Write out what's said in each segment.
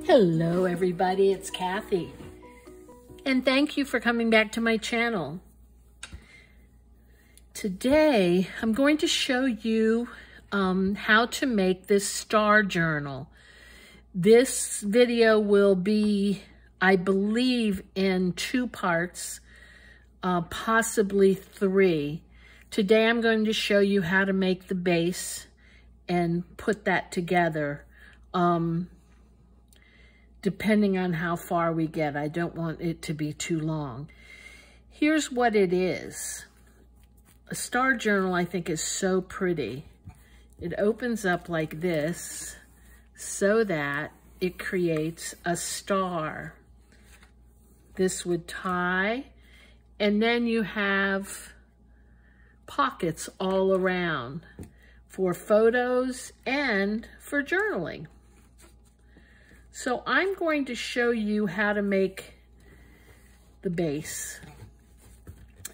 Hello everybody, it's Kathy. And thank you for coming back to my channel. Today, I'm going to show you how to make this star journal. This video will be, I believe, in 2 parts, possibly 3. Today, I'm going to show you how to make the base and put that together. Depending on how far we get. I don't want it to be too long. Here's what it is. A star journal, I think, is so pretty. It opens up like this so that it creates a star. This would tie, and then you have pockets all around for photos and for journaling. So I'm going to show you how to make the base,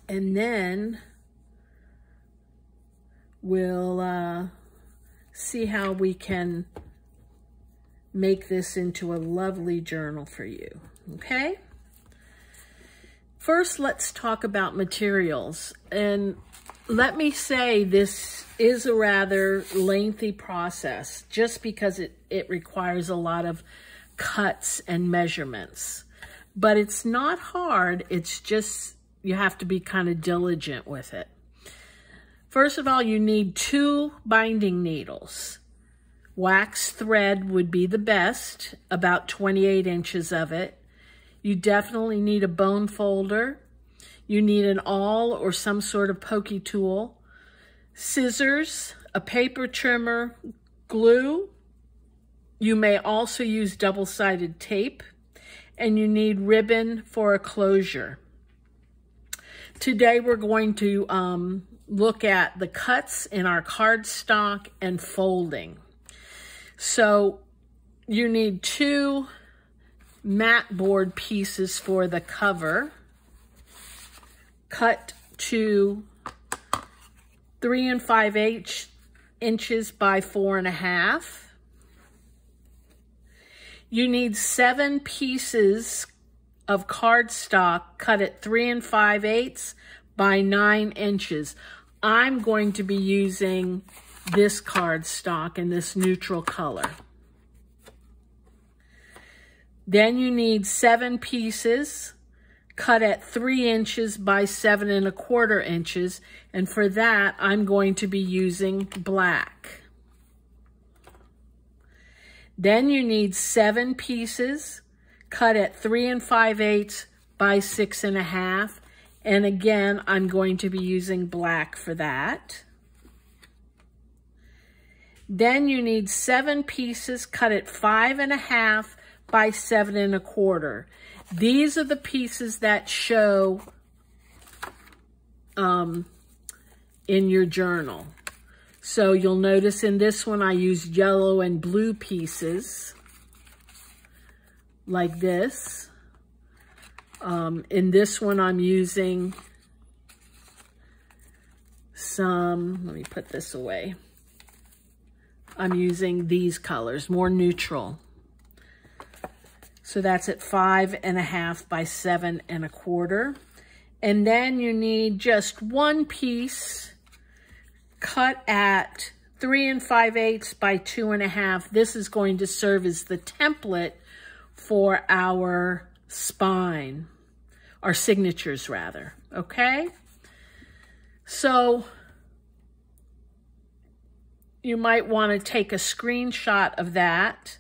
and then we'll see how we can make this into a lovely journal for you, okay? First, let's talk about materials. And let me say this is a rather lengthy process just because it requires a lot of cuts and measurements. But it's not hard, it's just you have to be kind of diligent with it. First of all, you need 2 binding needles. Wax thread would be the best, about 28 inches of it. You definitely need a bone folder. You need an awl or some sort of pokey tool, scissors, a paper trimmer, glue. You may also use double-sided tape, and you need ribbon for a closure. Today we're going to look at the cuts in our cardstock and folding. So you need 2 mat board pieces for the cover, cut to 3 5/8 inches by 4.5. You need 7 pieces of cardstock cut at 3 5/8 by 9 inches. I'm going to be using this cardstock in this neutral color. Then you need 7 pieces cut at 3 inches by 7 1/4 inches. And for that, I'm going to be using black. Then you need 7 pieces cut at 3 5/8 by 6 1/2. And again, I'm going to be using black for that. Then you need 7 pieces cut at 5 1/2 by 7 1/4. These are the pieces that show in your journal. So you'll notice in this one I used yellow and blue pieces like this. In this one I'm using some, let me put this away. I'm using these colors, more neutral. So that's at 5 1/2 by 7 1/4. And then you need just 1 piece cut at 3 5/8 by 2 1/2. This is going to serve as the template for our spine, our signatures rather, okay? So you might want to take a screenshot of that.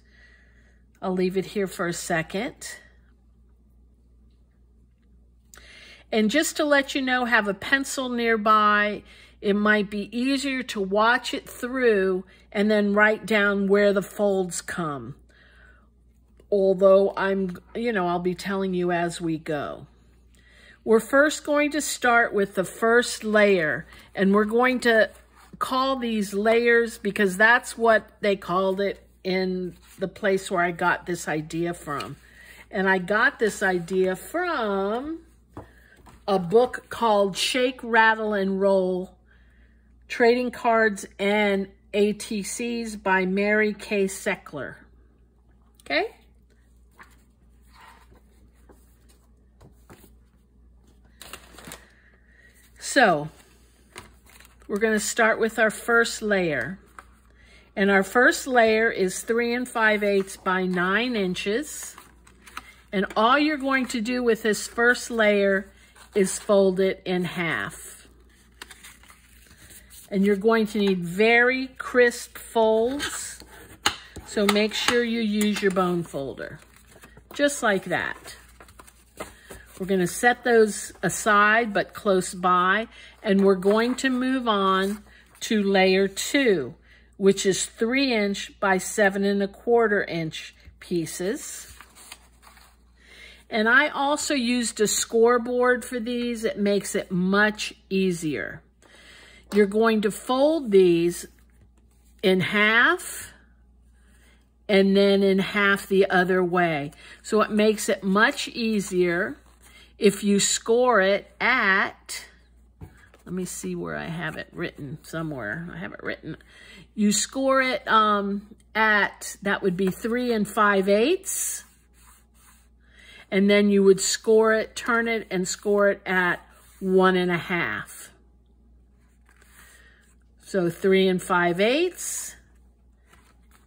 I'll leave it here for a second. And just to let you know, have a pencil nearby. It might be easier to watch it through and then write down where the folds come. Although I'll be telling you as we go. We're first going to start with the first layer, and we're going to call these layers because that's what they called it in the place where I got this idea from. And I got this idea from a book called Shake, Rattle, and Roll, Trading Cards and ATCs by Mary Kay Seckler. Okay? So we're going to start with our first layer. And our first layer is 3 5/8 by 9 inches. And all you're going to do with this first layer is fold it in half. And you're going to need very crisp folds. So make sure you use your bone folder. Just like that. We're going to set those aside but close by. And we're going to move on to layer 2, which is 3 inch by 7 1/4 inch pieces. And I also used a scoreboard for these. It makes it much easier. You're going to fold these in half and then in half the other way. So it makes it much easier if you score it at, let me see where I have it written somewhere. I have it written. You score it at, that would be 3 5/8. And then you would score it, turn it, and score it at 1 1/2. So 3 5/8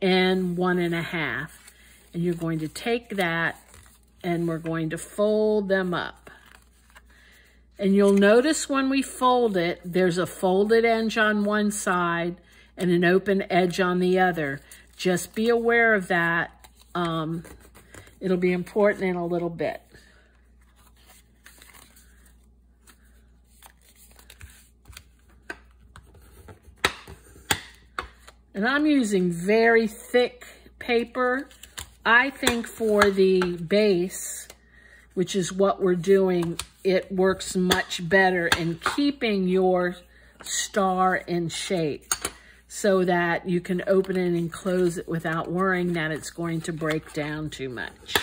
and 1 1/2. And you're going to take that and we're going to fold them up. And you'll notice when we fold it, there's a folded edge on one side and an open edge on the other. Just be aware of that. It'll be important in a little bit. And I'm using very thick paper. I think for the base, which is what we're doing, it works much better in keeping your star in shape so that you can open it and close it without worrying that it's going to break down too much.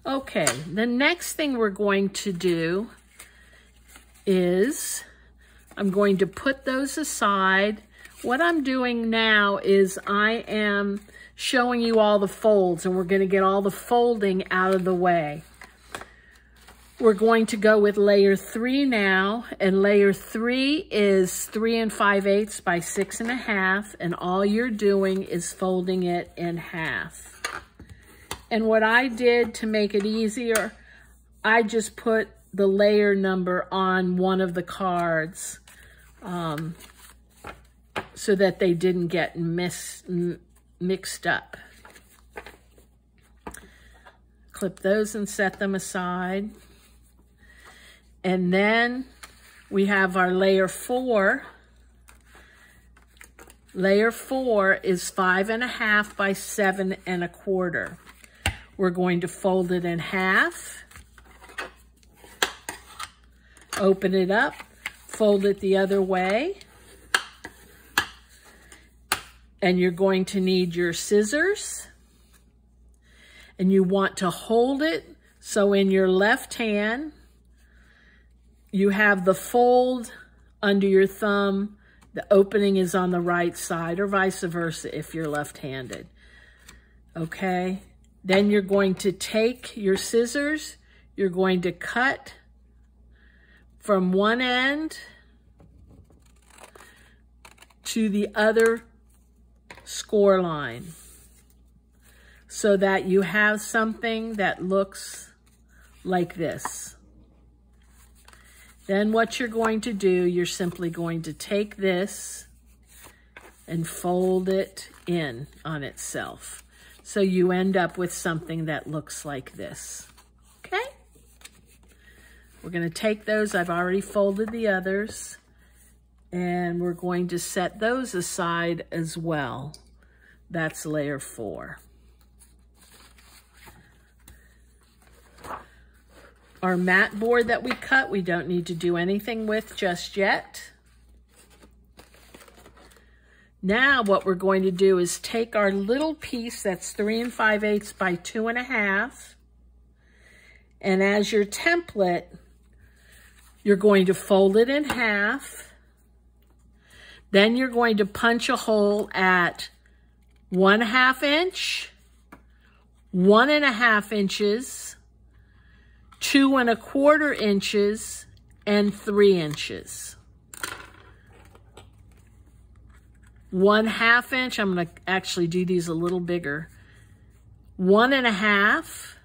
Okay, the next thing we're going to do is I'm going to put those aside. What I'm doing now is I am showing you all the folds, and we're going to get all the folding out of the way. We're going to go with layer 3 now, and layer 3 is 3 5/8 by 6 1/2, and all you're doing is folding it in half. And what I did to make it easier, I just put the layer number on one of the cards so that they didn't get mixed up. Clip those and set them aside. And then we have our layer 4. Layer 4 is 5 1/2 by 7 1/4. We're going to fold it in half, open it up, fold it the other way, and you're going to need your scissors, and you want to hold it so in your left hand, you have the fold under your thumb, the opening is on the right side, or vice versa if you're left-handed, okay? Then you're going to take your scissors, you're going to cut from one end to the other score line so that you have something that looks like this. Then what you're going to do, you're simply going to take this and fold it in on itself. So you end up with something that looks like this, okay? We're going to take those, I've already folded the others, and we're going to set those aside as well. That's layer 4. Our mat board that we cut, we don't need to do anything with just yet. Now what we're going to do is take our little piece that's 3 5/8 by 2.5, and as your template, you're going to fold it in half. Then you're going to punch a hole at 1/2 inch, 1.5 inches, 2 1/4 inches, and 3 inches. 1/2 inch, I'm going to actually do these a little bigger. 1.5,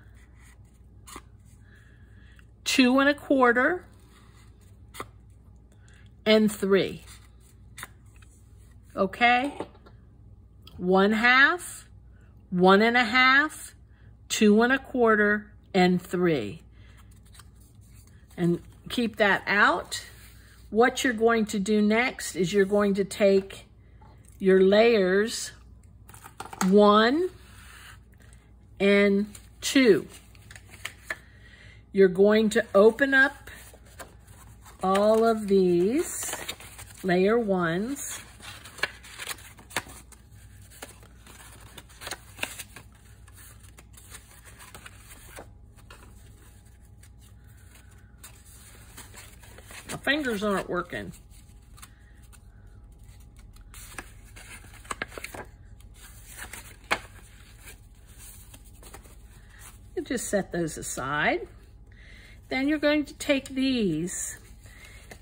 2 1/4, and 3. Okay? 1/2, 1.5, 2 1/4, and 3. And keep that out. What you're going to do next is you're going to take your layers 1 and 2. You're going to open up all of these layer 1s. My fingers aren't working. You just set those aside. Then you're going to take these,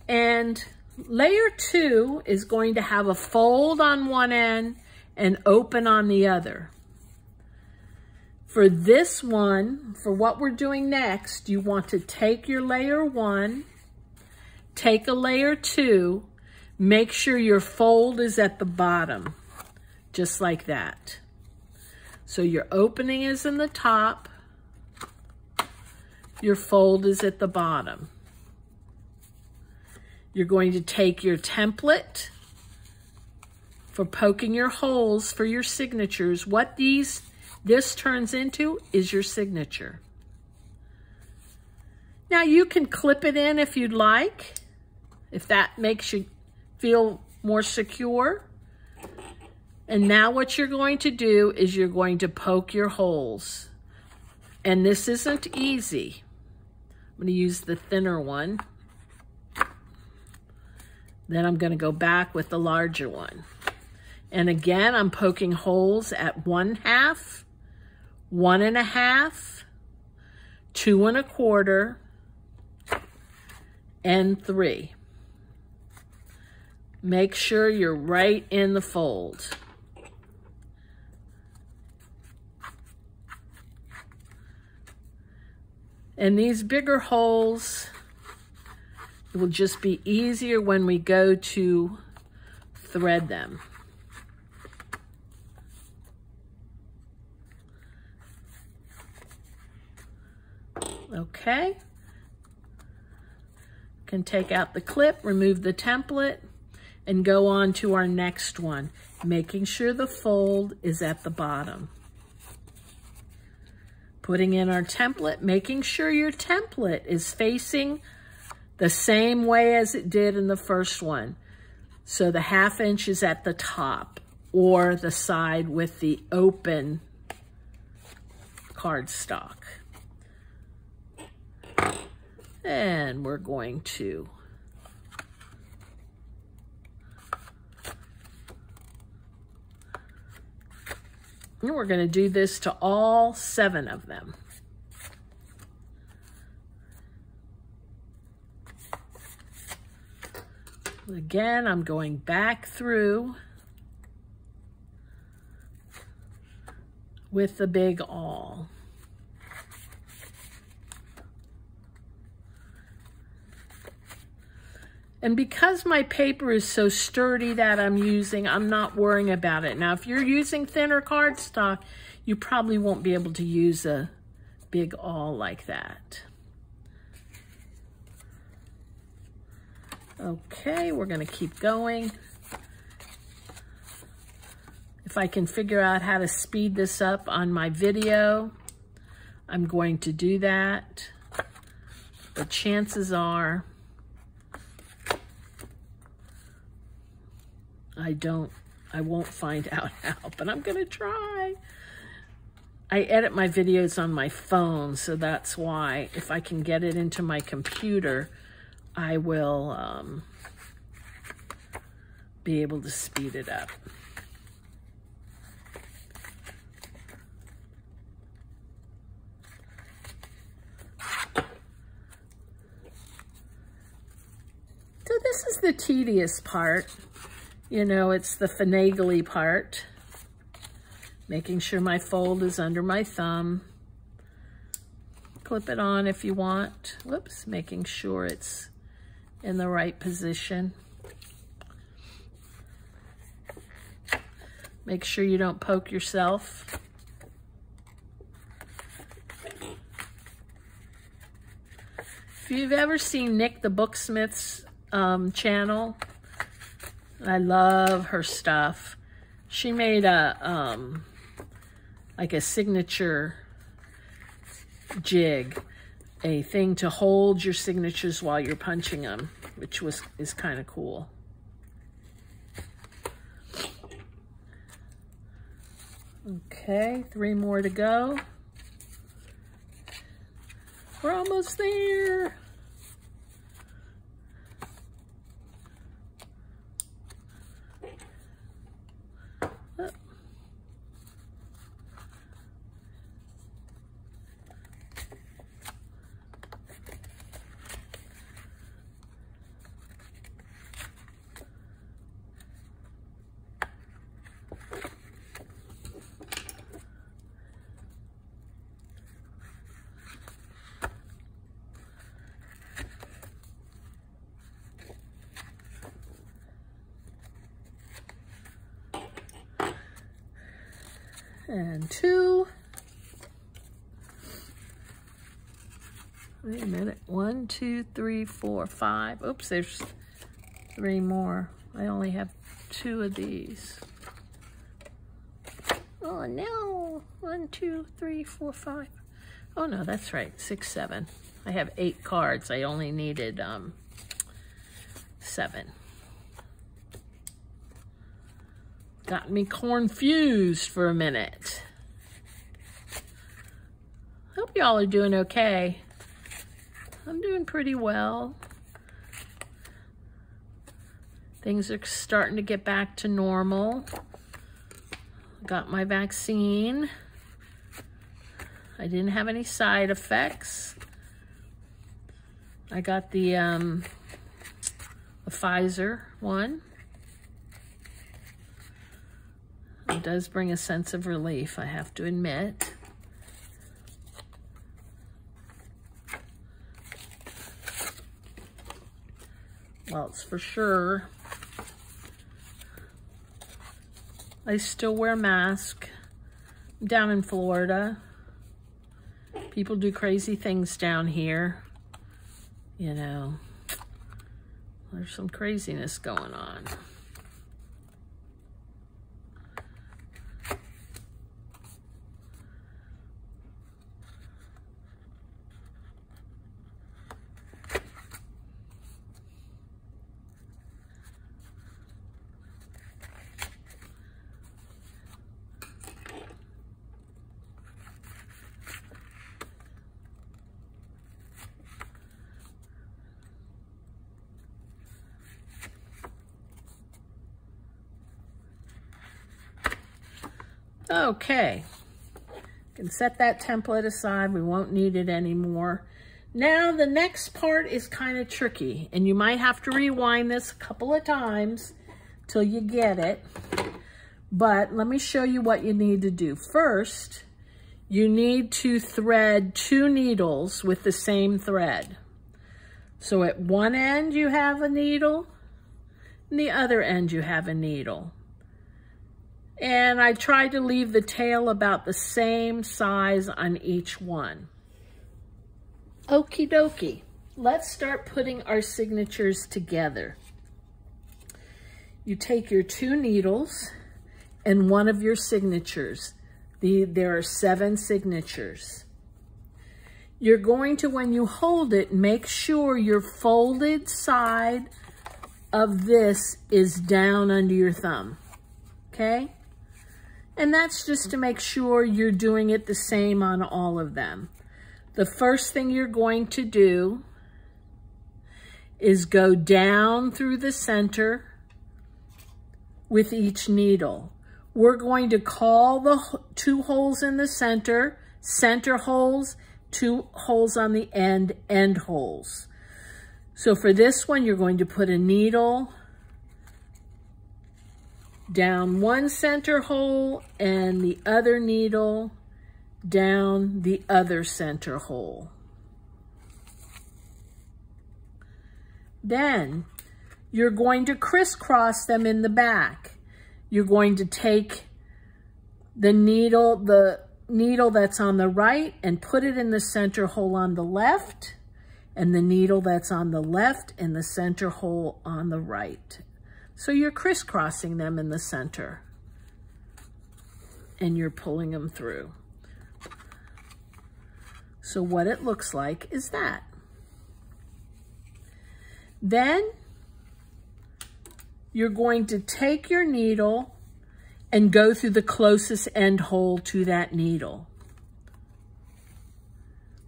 and layer 2 is going to have a fold on one end and open on the other. For this one, for what we're doing next, you want to take your layer 1, take a layer 2, make sure your fold is at the bottom, just like that. So your opening is in the top, your fold is at the bottom. You're going to take your template for poking your holes for your signatures. What this turns into is your signature. Now you can clip it in if you'd like, if that makes you feel more secure. And now what you're going to do is you're going to poke your holes. And this isn't easy. I'm going to use the thinner one. Then I'm going to go back with the larger one. And again, I'm poking holes at 1/2, 1.5, 2 1/4, and 3. Make sure you're right in the fold. And these bigger holes, it will just be easier when we go to thread them. Okay. Can take out the clip, remove the template, and go on to our next one, making sure the fold is at the bottom. Putting in our template, making sure your template is facing the same way as it did in the first one. So the 1/2 inch is at the top or the side with the open cardstock. And we're going to do this to all 7 of them. Again, I'm going back through with the big awl. And because my paper is so sturdy that I'm not worrying about it. Now, if you're using thinner cardstock, you probably won't be able to use a big awl like that. Okay, we're going to keep going. If I can figure out how to speed this up on my video, I'm going to do that. But chances are, I won't find out how, but I'm gonna try. I edit my videos on my phone, so that's why if I can get it into my computer, I will be able to speed it up. So this is the tedious part. You know, it's the finagly part. Making sure my fold is under my thumb. Clip it on if you want. Whoops, making sure it's in the right position. Make sure you don't poke yourself. If you've ever seen Nick the Booksmith's channel, I love her stuff. She made a like a signature jig, a thing to hold your signatures while you're punching them, which is kind of cool. Okay, 3 more to go. We're almost there. And 2. Wait a minute. 1, 2, 3, 4, 5. Oops, there's 3 more. I only have 2 of these. Oh no. 1, 2, 3, 4, 5. Oh no, that's right. 6, 7. I have 8 cards. I only needed 7. Got me confused for a minute. Hope y'all are doing okay. I'm doing pretty well. Things are starting to get back to normal. Got my vaccine. I didn't have any side effects. I got the Pfizer one. It does bring a sense of relief, I have to admit. Well, it's for sure. I still wear a mask. I'm down in Florida. People do crazy things down here. You know, there's some craziness going on. Okay, can set that template aside. We won't need it anymore. Now the next part is kind of tricky, and you might have to rewind this a couple of times till you get it. But let me show you what you need to do. First, you need to thread 2 needles with the same thread. So at one end you have a needle, and the other end you have a needle. And I tried to leave the tail about the same size on each one. Okie dokie. Let's start putting our signatures together. You take your 2 needles and one of your signatures. There are 7 signatures. You're going to, when you hold it, make sure your folded side of this is down under your thumb, okay? And that's just to make sure you're doing it the same on all of them. The first thing you're going to do is go down through the center with each needle. We're going to call the 2 holes in the center holes, 2 holes on the end holes. So for this one, you're going to put a needle down one center hole and the other needle down the other center hole. Then you're going to crisscross them in the back. You're going to take the needle that's on the right and put it in the center hole on the left, and the needle that's on the left in the center hole on the right. So you're crisscrossing them in the center and you're pulling them through. So what it looks like is that. Then you're going to take your needle and go through the closest end hole to that needle.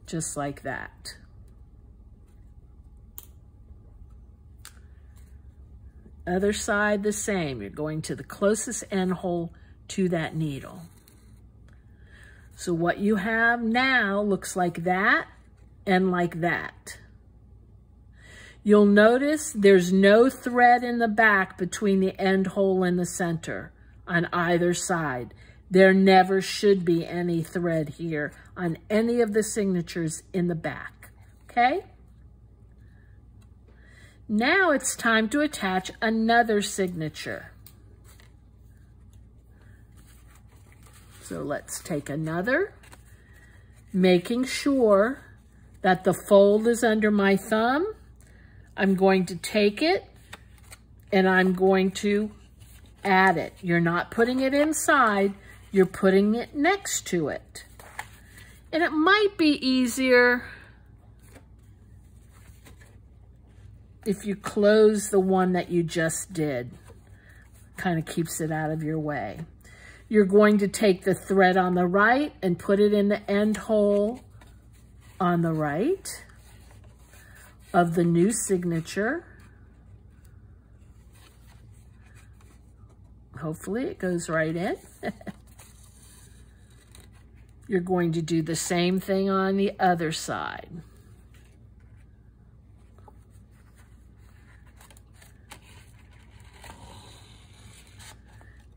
Just like that. Other side the same. You're going to the closest end hole to that needle. So what you have now looks like that and like that. You'll notice there's no thread in the back between the end hole and the center on either side. There never should be any thread here on any of the signatures in the back, okay? Now it's time to attach another signature. So let's take another, making sure that the fold is under my thumb. I'm going to take it and I'm going to add it. You're not putting it inside, you're putting it next to it. And it might be easier if you close the one that you just did. Kind of keeps it out of your way. You're going to take the thread on the right and put it in the end hole on the right of the new signature. Hopefully it goes right in. You're going to do the same thing on the other side.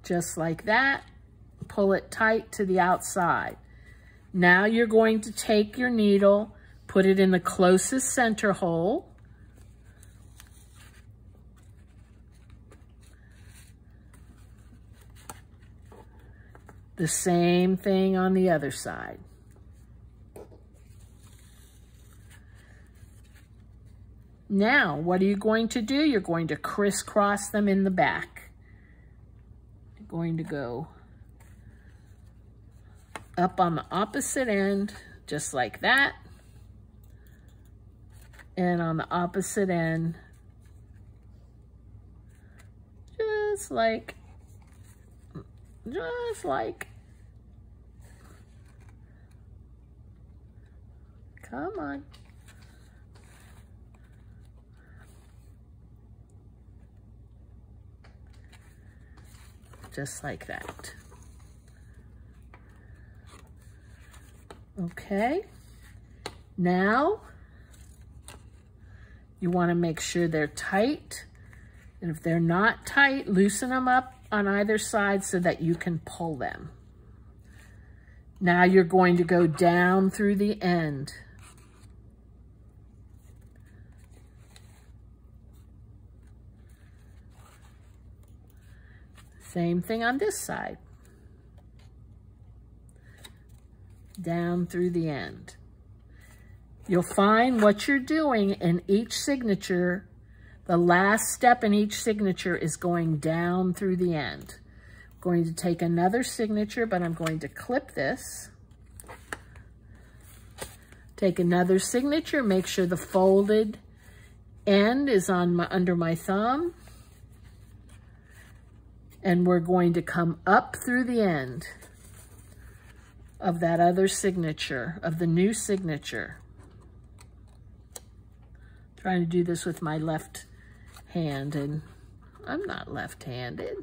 Just like that. Pull it tight to the outside. Now you're going to take your needle, put it in the closest center hole. The same thing on the other side. Now, what are you going to do? You're going to crisscross them in the back. You're going to go up on the opposite end, just like that. And on the opposite end, just like, come on. Just like that. Okay, now you want to make sure they're tight, and if they're not tight, loosen them up on either side so that you can pull them. Now you're going to go down through the end. Same thing on this side. Down through the end. You'll find what you're doing in each signature, the last step in each signature is going down through the end. Going to take another signature, but I'm going to clip this. Take another signature, make sure the folded end is under my thumb. And we're going to come up through the end of that other signature, of the new signature. Trying to do this with my left hand, and I'm not left-handed.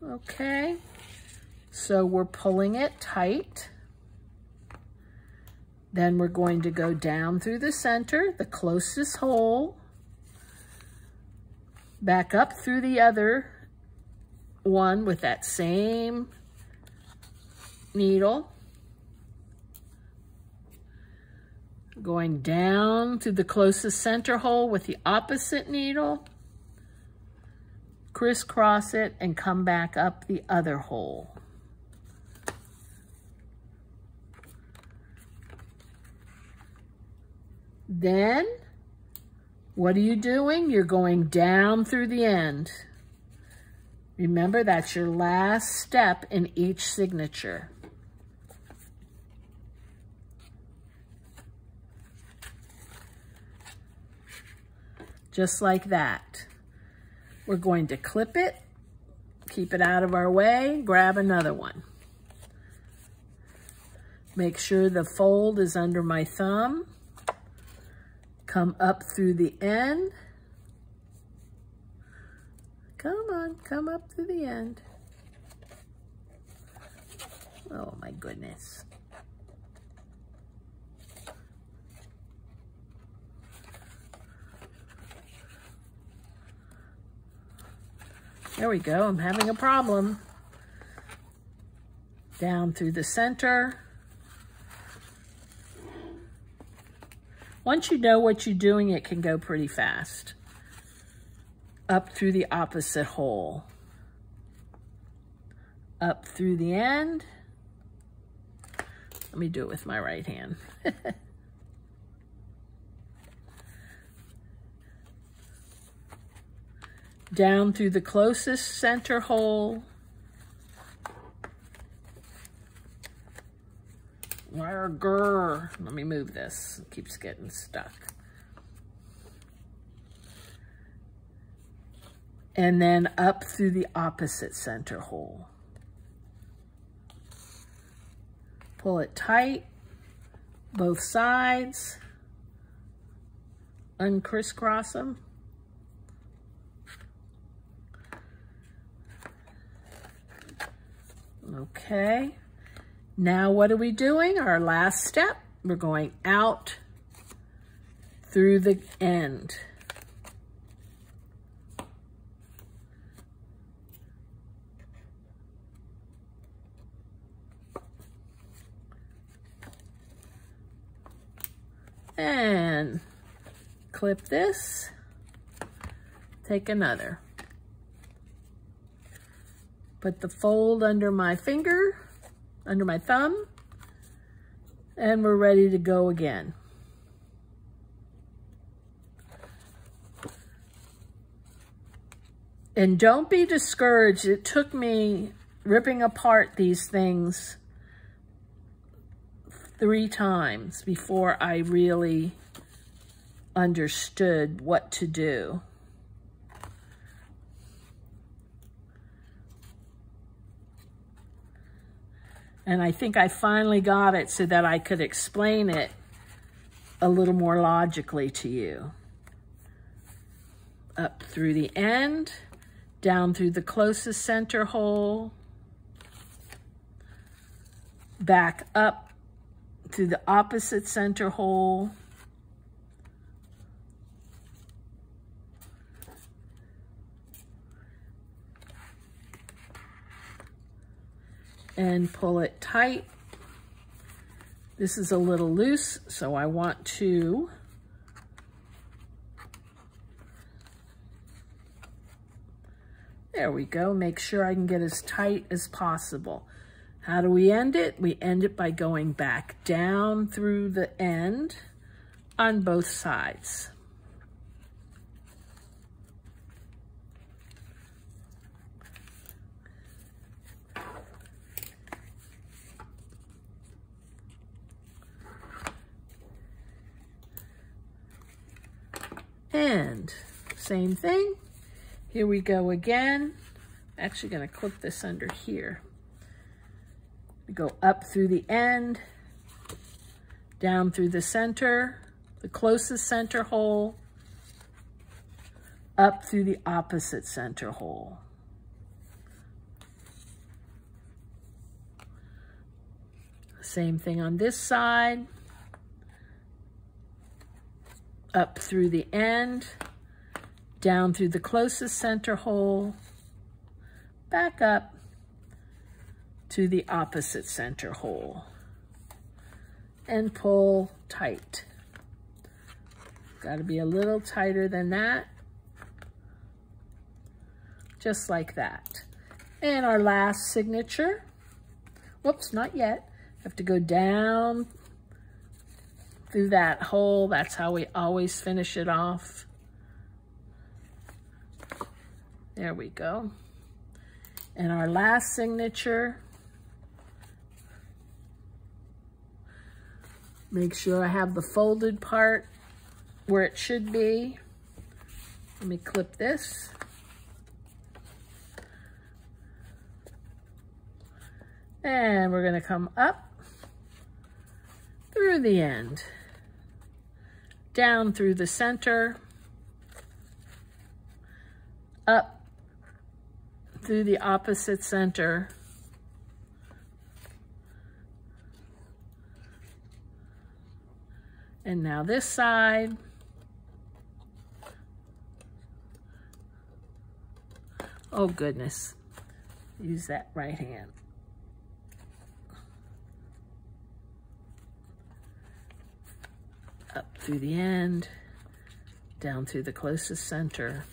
Okay, so we're pulling it tight. Then we're going to go down through the center, the closest hole, back up through the other one with that same needle, going down through the closest center hole with the opposite needle, crisscross it, and come back up the other hole. Then, what are you doing? You're going down through the end. Remember, that's your last step in each signature. Just like that. We're going to clip it, keep it out of our way, grab another one. Make sure the fold is under my thumb. Come up through the end. Come on, come up through the end. Oh my goodness. There we go, I'm having a problem. Down through the center. Once you know what you're doing, it can go pretty fast. Up through the opposite hole. Up through the end. Let me do it with my right hand. Down through the closest center hole. Let me move this. It keeps getting stuck. And then up through the opposite center hole. Pull it tight, both sides. Uncrisscross them. Okay. Now what are we doing? Our last step, we're going out through the end. And clip this, take another. Put the fold under my finger, under my thumb, and we're ready to go again. And don't be discouraged. It took me ripping apart these things 3 times before I really understood what to do. And I think I finally got it so that I could explain it a little more logically to you. Up through the end, down through the closest center hole, back up through the opposite center hole, and pull it tight. This is a little loose, so I want to there we go. Make sure I can get as tight as possible. How do we end it? We end it by going back down through the end on both sides. And same thing. Here we go again. Actually going to clip this under here. We go up through the end, down through the center, the closest center hole, up through the opposite center hole. Same thing on this side, up through the end, down through the closest center hole, back up to the opposite center hole, and pull tight. Got to be a little tighter than that, just like that. And our last signature, whoops, not yet. Have to go down through that hole. That's how we always finish it off. There we go. And our last signature, make sure I have the folded part where it should be. Let me clip this. And we're going to come up through the end, down through the center, up through the opposite center, and now this side, oh goodness, use that right hand. Up through the end, down through the closest center,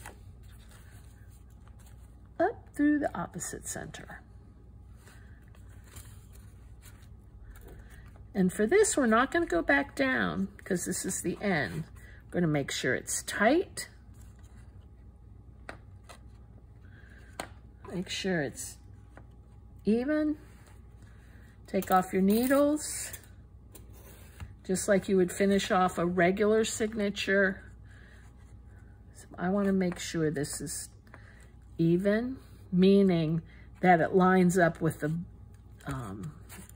up through the opposite center. And for this, we're not going to go back down because this is the end. We're going to make sure it's tight. Make sure it's even. Take off your needles, just like you would finish off a regular signature. So I want to make sure this is even, meaning that it lines up with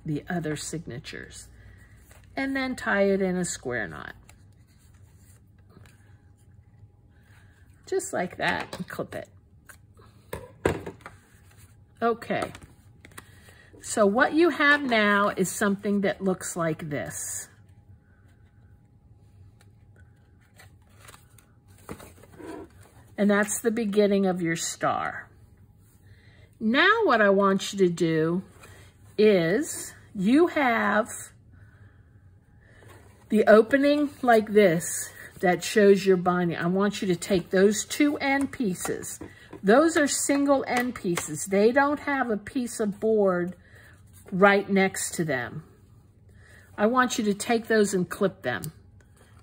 the other signatures. And then tie it in a square knot. Just like that, and clip it. Okay. So what you have now is something that looks like this. And that's the beginning of your star. Now what I want you to do is you have the opening like this that shows your binding. I want you to take those two end pieces. Those are single end pieces. They don't have a piece of board right next to them. I want you to take those and clip them.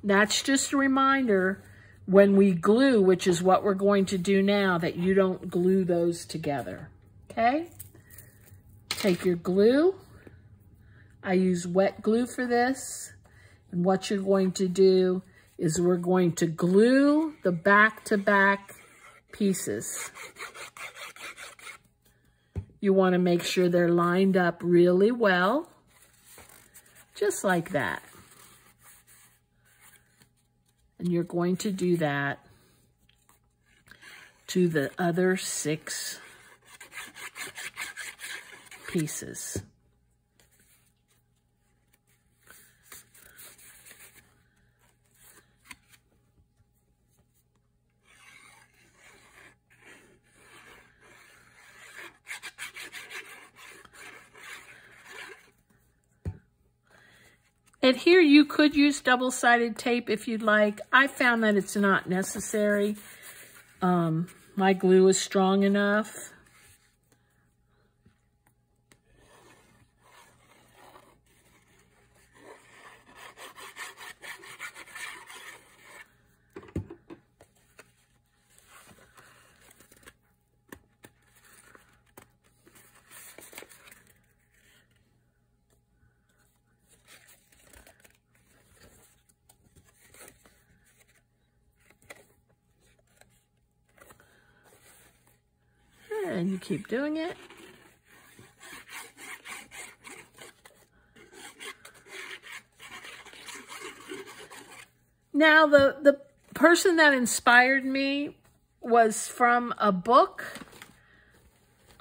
That's just a reminder when we glue, which is what we're going to do now, that you don't glue those together, okay? Take your glue. I use wet glue for this. And what you're going to do is we're going to glue the back-to-back pieces. You want to make sure they're lined up really well, just like that. And you're going to do that to the other 6 pieces. And here you could use double-sided tape if you'd like. I found that it's not necessary. My glue is strong enough. and you keep doing it. Now, the person that inspired me was from a book.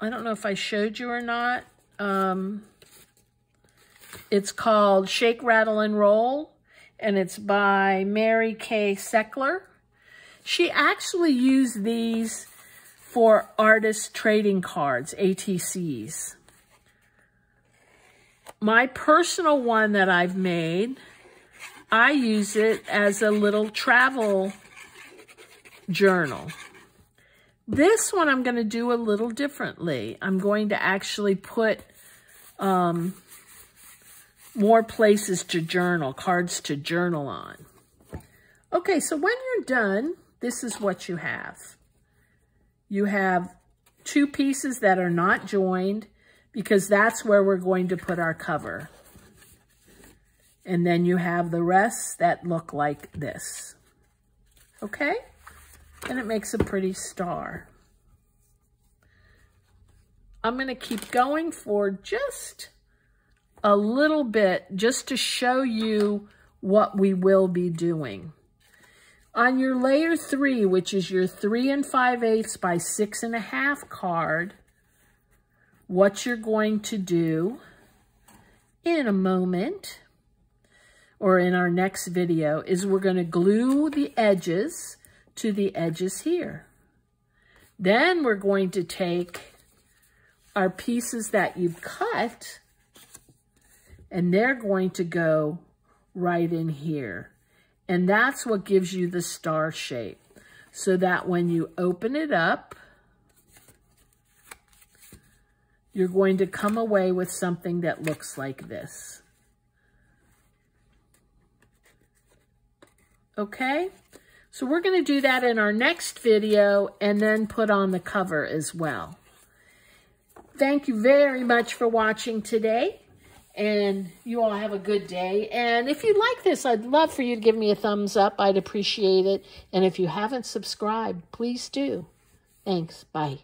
I don't know if I showed you or not. It's called Shake, Rattle, and Roll, and it's by Mary Kay Seckler. She actually used these for artist trading cards, ATCs. My personal one that I've made, I use it as a little travel journal. This one I'm going to do a little differently. I'm going to actually put more places to journal, cards to journal on. Okay, so when you're done, this is what you have. You have two pieces that are not joined because that's where we're going to put our cover. And then you have the rest that look like this. Okay? And it makes a pretty star. I'm going to keep going for just a little bit just to show you what we will be doing. On your layer 3, which is your 3 5/8 by 6 1/2 card, what you're going to do in a moment, or in our next video, is we're going to glue the edges to the edges here. Then we're going to take our pieces that you've cut, and they're going to go right in here. And that's what gives you the star shape, so that when you open it up, you're going to come away with something that looks like this. Okay? So we're going to do that in our next video and then put on the cover as well. Thank you very much for watching today. And you all have a good day. And if you like this, I'd love for you to give me a thumbs up. I'd appreciate it. And if you haven't subscribed, please do. Thanks. Bye.